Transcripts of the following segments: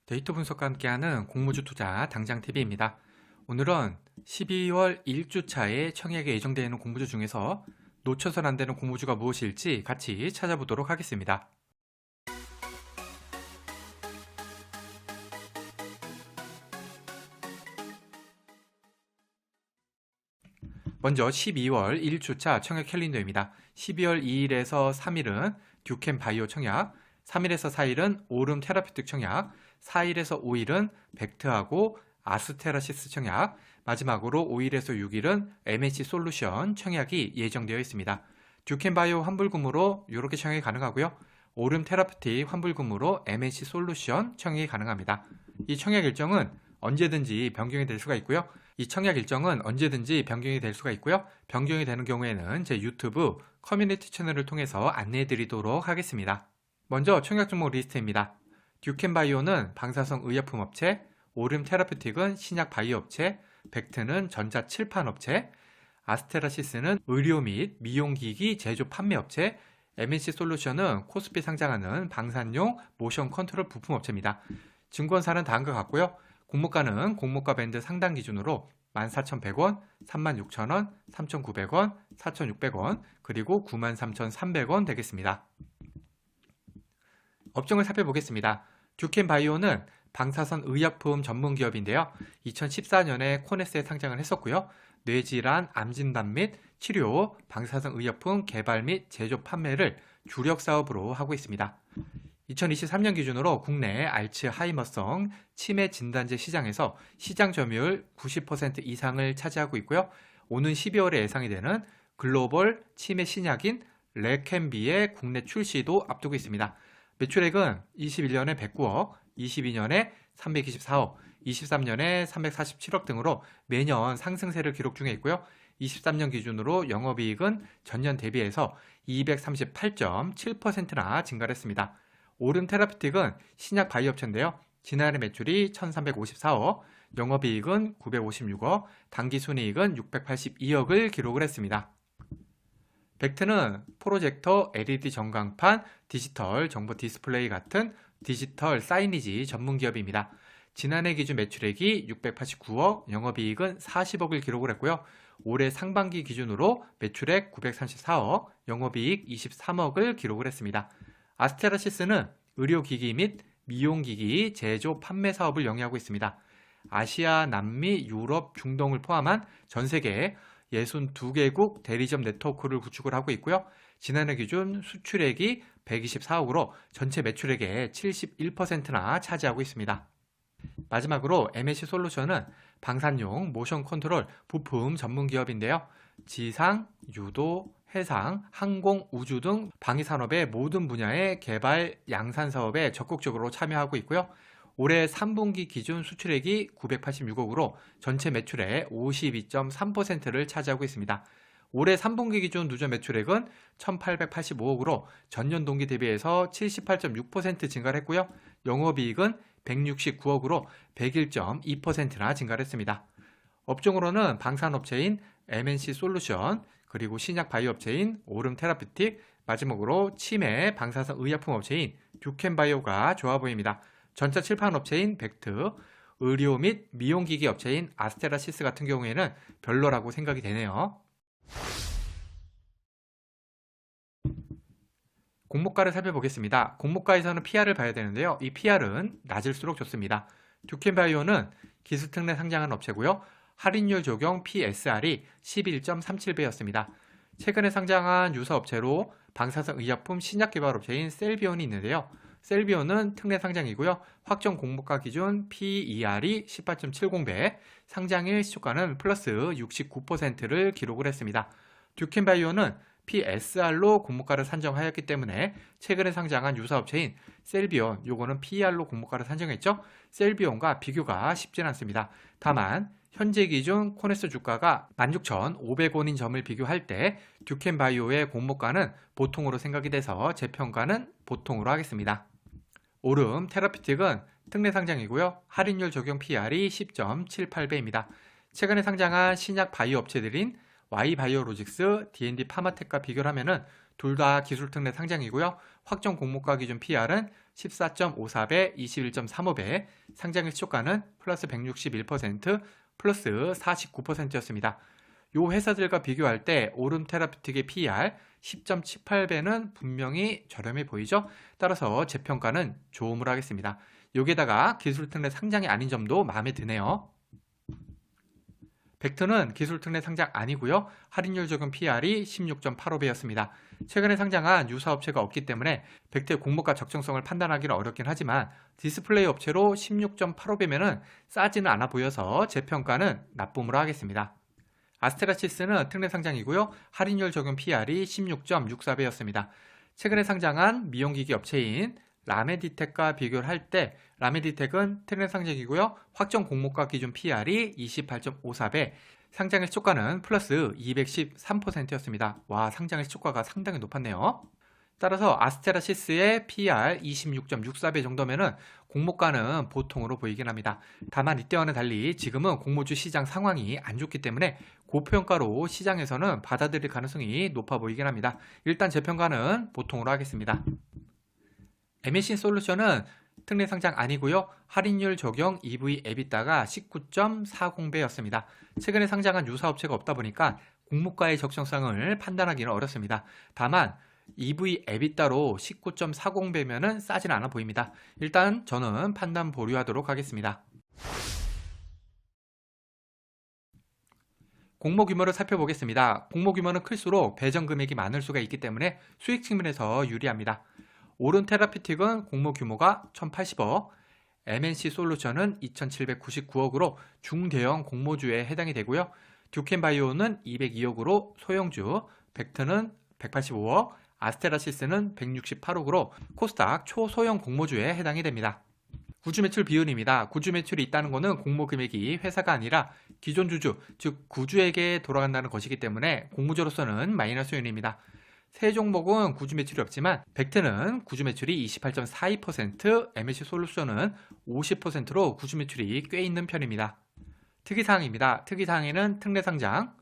데이터 분석과 함께하는 공모주 투자 당장TV입니다. 오늘은 12월 1주차에 청약에 예정되어 있는 공모주 중에서 놓쳐선 안 되는 공모주가 무엇일지 같이 찾아보도록 하겠습니다. 먼저 12월 1주차 청약 캘린더입니다. 12월 2일에서 3일은 듀캠바이오 청약, 3일에서 4일은 오름 테라퓨틱 청약, 4일에서 5일은 벡트하고 아스테라시스 청약, 마지막으로 5일에서 6일은 MNC 솔루션 청약이 예정되어 있습니다. 듀캠바이오 환불금으로 이렇게 청약이 가능하고요. 오름 테라퓨틱 환불금으로 MNC 솔루션 청약이 가능합니다. 이 청약 일정은 언제든지 변경이 될 수가 있고요. 이 청약 일정은 언제든지 변경이 될 수가 있고요. 변경이 되는 경우에는 제 유튜브 커뮤니티 채널을 통해서 안내해 드리도록 하겠습니다. 먼저 청약 종목 리스트입니다. 듀캠바이오는 방사성 의약품 업체, 오름 테라퓨틱은 신약 바이오 업체, 벡트는 전자 칠판 업체, 아스테라시스는 의료 및 미용기기 제조 판매 업체, MNC 솔루션은 코스피 상장하는 방산용 모션 컨트롤 부품 업체입니다. 증권사는 다음과 같고요. 공모가는 공모가 밴드 상단 기준으로 14,100원, 36,000원, 3,900원, 4,600원, 그리고 93,300원 되겠습니다. 업종을 살펴보겠습니다. 듀캠바이오는 방사선 의약품 전문 기업인데요. 2014년에 코네스에 상장을 했었고요. 뇌질환, 암진단 및 치료, 방사선 의약품 개발 및 제조 판매를 주력 사업으로 하고 있습니다. 2023년 기준으로 국내 알츠하이머성 치매 진단제 시장에서 시장 점유율 90% 이상을 차지하고 있고요. 오는 12월에 예상이 되는 글로벌 치매 신약인 레켐비의 국내 출시도 앞두고 있습니다. 매출액은 21년에 109억, 22년에 324억, 23년에 347억 등으로 매년 상승세를 기록 중에 있고요. 23년 기준으로 영업이익은 전년 대비해서 238.7%나 증가를 했습니다. 오름 테라퓨틱은 신약 바이오 업체인데요. 지난해 매출이 1354억, 영업이익은 956억, 당기순이익은 682억을 기록을 했습니다. 벡트는 프로젝터, LED 전광판, 디지털 정보 디스플레이 같은 디지털 사이니지 전문 기업입니다. 지난해 기준 매출액이 689억, 영업이익은 40억을 기록을 했고요. 올해 상반기 기준으로 매출액 934억, 영업이익 23억을 기록을 했습니다. 아스테라시스는 의료기기 및 미용기기 제조 판매 사업을 영위하고 있습니다. 아시아, 남미, 유럽, 중동을 포함한 전 세계 62개국 대리점 네트워크를 구축을 하고 있고요. 지난해 기준 수출액이 124억으로 전체 매출액의 71%나 차지하고 있습니다. 마지막으로 MNC 솔루션은 방산용 모션 컨트롤 부품 전문 기업인데요. 지상, 유도, 해상, 항공, 우주 등 방위산업의 모든 분야의 개발, 양산 사업에 적극적으로 참여하고 있고요. 올해 3분기 기준 수출액이 986억으로 전체 매출의 52.3%를 차지하고 있습니다. 올해 3분기 기준 누적 매출액은 1,885억으로 전년 동기 대비해서 78.6% 증가를 했고요. 영업이익은 169억으로 101.2%나 증가를 했습니다. 업종으로는 방산업체인 MNC 솔루션, 그리고 신약 바이오 업체인 오름 테라퓨틱, 마지막으로 치매 방사선 의약품 업체인 듀캠바이오가 좋아 보입니다. 전자 칠판 업체인 벡트, 의료 및 미용기기 업체인 아스테라시스 같은 경우에는 별로라고 생각이 되네요. 공모가를 살펴보겠습니다. 공모가에서는 PR을 봐야 되는데요. 이 PR은 낮을수록 좋습니다. 듀캠바이오는 기술특례 상장한 업체고요. 할인율 적용 PSR이 11.37배였습니다. 최근에 상장한 유사 업체로 방사선 의약품 신약 개발 업체인 셀비온이 있는데요. 셀비온은 특례 상장이고요. 확정 공모가 기준 PER이 18.70배, 상장일 시초가는 플러스 69%를 기록을 했습니다. 듀캠바이오는 PSR로 공모가를 산정하였기 때문에 최근에 상장한 유사 업체인 셀비온, 요거는 PER로 공모가를 산정했죠. 셀비온과 비교가 쉽진 않습니다. 다만 현재 기준 코네스 주가가 16,500원인 점을 비교할 때 듀캠바이오의 공모가는 보통으로 생각이 돼서 제 평가는 보통으로 하겠습니다. 오름 테라퓨틱은 특례 상장이고요. 할인율 적용 PR이 10.78배입니다. 최근에 상장한 신약 바이오 업체들인 Y바이오로직스, D&D 파마텍과 비교를 하면 둘 다 기술특례 상장이고요. 확정 공모가 기준 PR은 14.54배, 21.35배, 상장일 시초가는 플러스 161%, 플러스 49%였습니다. 요 회사들과 비교할 때 오름 테라피틱의 PER 10.78배는 분명히 저렴해 보이죠? 따라서 재평가는 좋음으로 하겠습니다. 여기에다가 기술특례 상장이 아닌 점도 마음에 드네요. 벡터는 기술특례 상장 아니고요. 할인율 적용 PR이 16.85배였습니다. 최근에 상장한 유사 업체가 없기 때문에 벡터의 공모가 적정성을 판단하기는 어렵긴 하지만 디스플레이 업체로 16.85배면 싸지는 않아 보여서 재평가는 나쁨으로 하겠습니다. 아스테라시스는 특례 상장이고요. 할인율 적용 PR이 16.64배였습니다. 최근에 상장한 미용기기 업체인 라메디텍과 비교를 할 때 라메디텍은 특례 상장이고요. 확정 공모가 기준 PR이 28.54배, 상장일 시초가는 플러스 213%였습니다. 와, 상장일 시초가가 상당히 높았네요. 따라서 아스테라시스의 PER 26.64배 정도면은 공모가는 보통으로 보이긴 합니다. 다만 이때와는 달리 지금은 공모주 시장 상황이 안 좋기 때문에 고평가로 시장에서는 받아들일 가능성이 높아 보이긴 합니다. 일단 재평가는 보통으로 하겠습니다. MSC 솔루션은 특례 상장 아니고요. 할인율 적용 EV EBITDA가 19.40배였습니다. 최근에 상장한 유사 업체가 없다 보니까 공모가의 적정성을 판단하기는 어렵습니다. 다만 EV EBITDA로 19.40배면은 싸진 않아 보입니다. 일단 저는 판단 보류하도록 하겠습니다. 공모 규모를 살펴보겠습니다. 공모 규모는 클수록 배정 금액이 많을 수가 있기 때문에 수익 측면에서 유리합니다. 오른 테라피틱은 공모 규모가 1080억, MNC 솔루션은 2799억으로 중대형 공모주에 해당이 되고요. 듀켄바이오는 202억으로 소형주, 벡터는 185억, 아스테라시스는 168억으로 코스닥 초소형 공모주에 해당이 됩니다. 구주 매출 비율입니다. 구주 매출이 있다는 것은 공모 금액이 회사가 아니라 기존 주주, 즉 구주에게 돌아간다는 것이기 때문에 공모주로서는 마이너스 요인입니다. 세 종목은 구주 매출이 없지만 벡트는 구주 매출이 28.42%, MSC 솔루션은 50%로 구주 매출이 꽤 있는 편입니다. 특이사항입니다. 특이사항에는 특례 상장,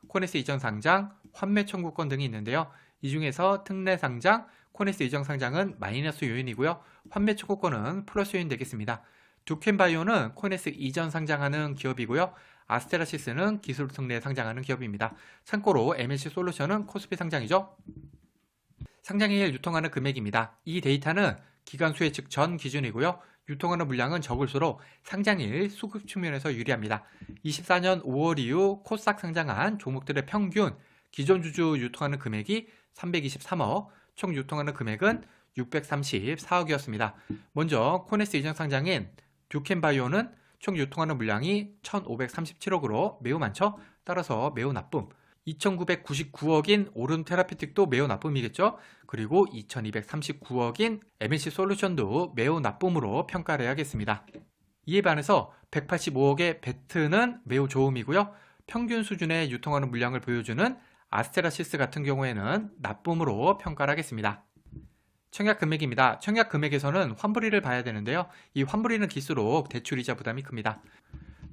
코네스 이전 상장, 환매 청구권 등이 있는데요. 이 중에서 특례 상장, 코네스 이전 상장은 마이너스 요인이고요. 환매 청구권은 플러스 요인 되겠습니다. 듀켄바이오는 코네스 이전 상장하는 기업이고요. 아스테라시스는 기술 특례 상장하는 기업입니다. 참고로 MSC 솔루션은 코스피 상장이죠. 상장일 유통하는 금액입니다. 이 데이터는 기간수의 즉 전 기준이고요. 유통하는 물량은 적을수록 상장일 수급 측면에서 유리합니다. 24년 5월 이후 코스닥 상장한 종목들의 평균 기존 주주 유통하는 금액이 323억, 총 유통하는 금액은 634억이었습니다. 먼저 코네스 이전 상장인 듀켄바이오는 총 유통하는 물량이 1537억으로 매우 많죠? 따라서 매우 나쁨. 2999억인 오름 테라피틱도 매우 나쁨이겠죠? 그리고 2239억인 MSC 솔루션도 매우 나쁨으로 평가를 해야겠습니다. 이에 반해서 185억의 벡트는 매우 좋음이고요. 평균 수준의 유통하는 물량을 보여주는 아스테라시스 같은 경우에는 나쁨으로 평가를 하겠습니다. 청약 금액입니다. 청약 금액에서는 환불일을 봐야 되는데요. 이 환불일은 길수록 대출이자 부담이 큽니다.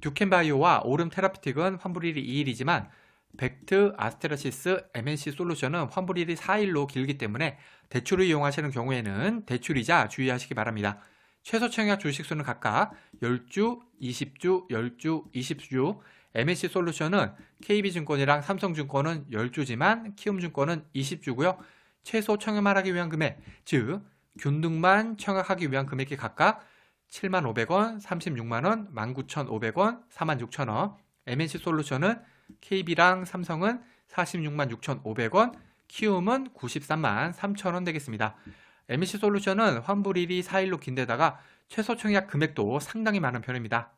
듀켄바이오와 오름 테라피틱은 환불일이 2일이지만 벡트, 아스테라시스, MNC 솔루션은 환불일이 4일로 길기 때문에 대출을 이용하시는 경우에는 대출이자 주의하시기 바랍니다. 최소 청약 주식수는 각각 10주, 20주, 10주, 20주, MNC 솔루션은 KB증권이랑 삼성증권은 10주지만 키움증권은 20주고요. 최소 청약만 하기 위한 금액, 즉 균등만 청약하기 위한 금액이 각각 75,000원, 360,000원, 19,500원, 46,000원, MNC 솔루션은 KB랑 삼성은 466,500원, 키움은 933,3,000원 되겠습니다. MNC 솔루션은 환불일이 4일로 긴데다가 최소 청약 금액도 상당히 많은 편입니다.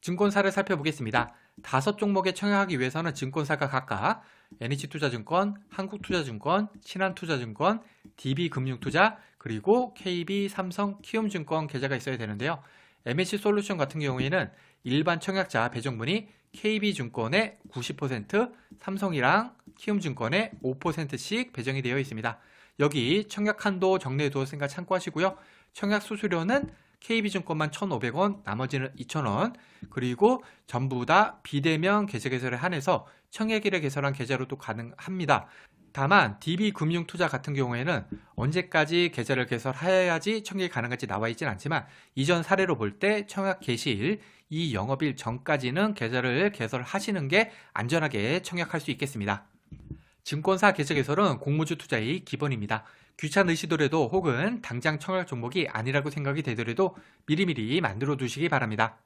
증권사를 살펴보겠습니다. 5종목에 청약하기 위해서는 증권사가 각각 NH투자증권, 한국투자증권, 신한투자증권, DB금융투자, 그리고 KB, 삼성, 키움증권 계좌가 있어야 되는데요. MNC 솔루션 같은 경우에는 일반 청약자 배정분이 KB증권의 90%, 삼성이랑 키움증권의 5%씩 배정이 되어 있습니다. 여기 청약 한도 정리해 두었으니까 참고하시고요. 청약 수수료는 KB증권만 1,500원, 나머지는 2,000원, 그리고 전부 다 비대면 계좌 개설에 한해서 청약일에 개설한 계좌로도 가능합니다. 다만 DB금융투자 같은 경우에는 언제까지 계좌를 개설해야지 청약이 가능한지 나와 있진 않지만 이전 사례로 볼 때 청약 개시일 이 영업일 전까지는 계좌를 개설하시는 게 안전하게 청약할 수 있겠습니다. 증권사 계좌 개설은 공모주 투자의 기본입니다. 귀찮으시더라도 혹은 당장 청약 종목이 아니라고 생각이 되더라도 미리미리 만들어 두시기 바랍니다.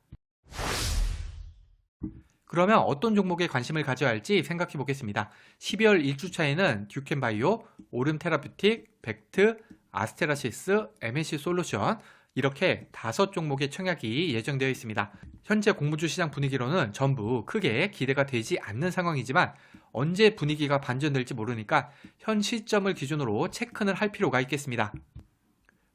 그러면 어떤 종목에 관심을 가져야 할지 생각해 보겠습니다. 12월 1주차에는 듀켄바이오, 오름테라퓨틱, 벡트, 아스테라시스, MSC솔루션 이렇게 5종목의 청약이 예정되어 있습니다. 현재 공모주 시장 분위기로는 전부 크게 기대가 되지 않는 상황이지만 언제 분위기가 반전될지 모르니까 현 시점을 기준으로 체크는 할 필요가 있겠습니다.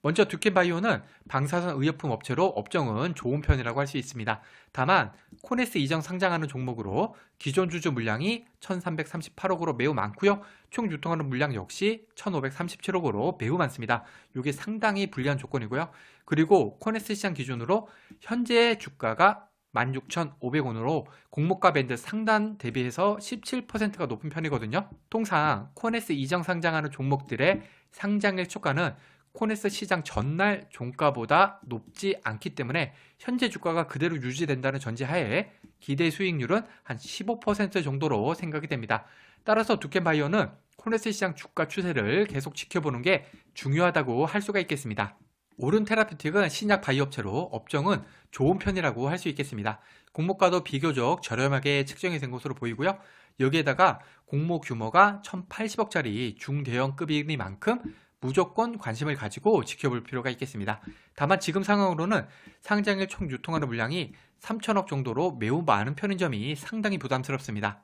먼저 듀켄바이오는 방사선 의약품 업체로 업종은 좋은 편이라고 할 수 있습니다. 다만 코네스 이전 상장하는 종목으로 기존 주주 물량이 1338억으로 매우 많고요. 총 유통하는 물량 역시 1537억으로 매우 많습니다. 이게 상당히 불리한 조건이고요. 그리고 코네스 시장 기준으로 현재 주가가 16,500원으로 공모가 밴드 상단 대비해서 17%가 높은 편이거든요. 통상 코네스 이전 상장하는 종목들의 상장일 초가는 코네스 시장 전날 종가보다 높지 않기 때문에 현재 주가가 그대로 유지된다는 전제하에 기대 수익률은 한 15% 정도로 생각이 됩니다. 따라서 듀켄바이오는 코네스 시장 주가 추세를 계속 지켜보는 게 중요하다고 할 수가 있겠습니다. 오른테라퓨틱은 신약 바이오 업체로 업종은 좋은 편이라고 할 수 있겠습니다. 공모가도 비교적 저렴하게 책정이 된 것으로 보이고요. 여기에다가 공모 규모가 1080억짜리 중대형급이니만큼 무조건 관심을 가지고 지켜볼 필요가 있겠습니다. 다만 지금 상황으로는 상장일 총 유통하는 물량이 3천억 정도로 매우 많은 편인 점이 상당히 부담스럽습니다.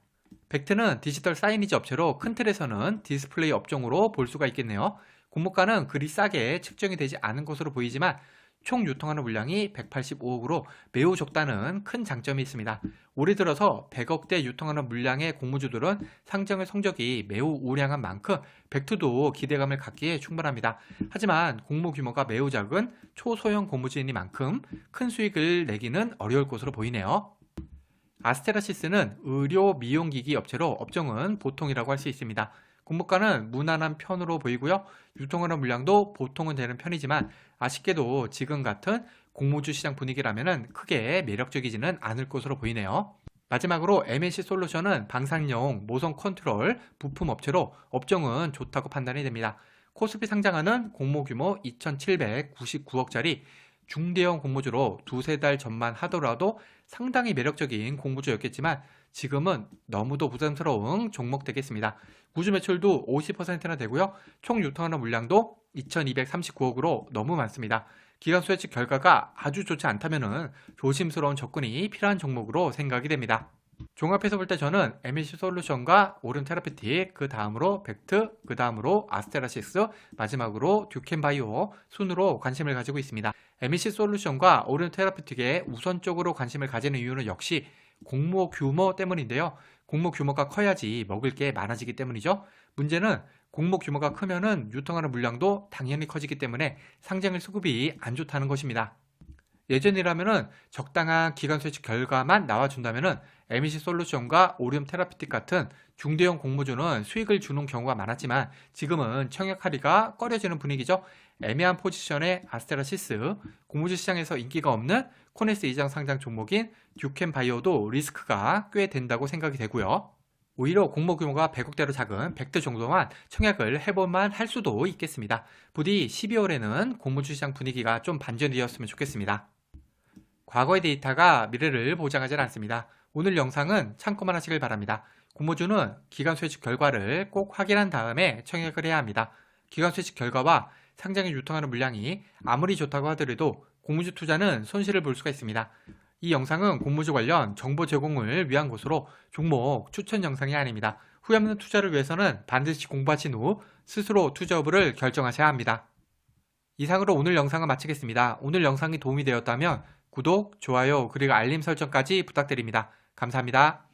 벡트는 디지털 사이니지 업체로 큰 틀에서는 디스플레이 업종으로 볼 수가 있겠네요. 공모가는 그리 싸게 측정이 되지 않은 것으로 보이지만 총 유통하는 물량이 185억으로 매우 적다는 큰 장점이 있습니다. 올해 들어서 100억대 유통하는 물량의 공모주들은 상장의 성적이 매우 우량한 만큼 벡트도 기대감을 갖기에 충분합니다. 하지만 공모 규모가 매우 작은 초소형 공모주이니만큼 큰 수익을 내기는 어려울 것으로 보이네요. 아스테라시스는 의료 미용기기 업체로 업종은 보통이라고 할 수 있습니다. 공모가는 무난한 편으로 보이고요. 유통하는 물량도 보통은 되는 편이지만 아쉽게도 지금 같은 공모주 시장 분위기라면 크게 매력적이지는 않을 것으로 보이네요. 마지막으로 MSC솔루션은 방산용 모션 컨트롤 부품 업체로 업종은 좋다고 판단이 됩니다. 코스피 상장하는 공모 규모 2,799억짜리 중대형 공모주로 두세 달 전만 하더라도 상당히 매력적인 공모주였겠지만 지금은 너무도 부담스러운 종목 되겠습니다. 구주 매출도 50%나 되고요. 총 유통하는 물량도 2,239억으로 너무 많습니다. 기관 수혜측 결과가 아주 좋지 않다면 조심스러운 접근이 필요한 종목으로 생각이 됩니다. 종합해서 볼 때 저는 MSC솔루션과 오른테라피틱, 그 다음으로 벡트, 그 다음으로 아스테라시스, 마지막으로 듀켄바이오 순으로 관심을 가지고 있습니다. MSC솔루션과 오른테라피틱에 우선적으로 관심을 가지는 이유는 역시 공모 규모 때문인데요. 공모 규모가 커야지 먹을 게 많아지기 때문이죠. 문제는 공모 규모가 크면은 유통하는 물량도 당연히 커지기 때문에 상장일 수급이 안 좋다는 것입니다. 예전이라면은 적당한 기관 수혜측 결과만 나와준다면은 MSC솔루션과 오리움테라피틱 같은 중대형 공모주는 수익을 주는 경우가 많았지만 지금은 청약하기가 꺼려지는 분위기죠. 애매한 포지션의 아스테라시스, 공모주 시장에서 인기가 없는 코네스 이장 상장 종목인 듀켄바이오도 리스크가 꽤 된다고 생각이 되고요. 오히려 공모 규모가 100억대로 작은 벡트 정도만 청약을 해볼만 할 수도 있겠습니다. 부디 12월에는 공모주 시장 분위기가 좀 반전되었으면 좋겠습니다. 과거의 데이터가 미래를 보장하지 않습니다. 오늘 영상은 참고만 하시길 바랍니다. 공모주는 기관 수혜측 결과를 꼭 확인한 다음에 청약을 해야 합니다. 기관 수혜측 결과와 상장에 유통하는 물량이 아무리 좋다고 하더라도 공모주 투자는 손실을 볼 수가 있습니다. 이 영상은 공모주 관련 정보 제공을 위한 것으로 종목 추천 영상이 아닙니다. 후회 없는 투자를 위해서는 반드시 공부하신 후 스스로 투자 여부를 결정하셔야 합니다. 이상으로 오늘 영상을 마치겠습니다. 오늘 영상이 도움이 되었다면 구독, 좋아요, 그리고 알림 설정까지 부탁드립니다. 감사합니다.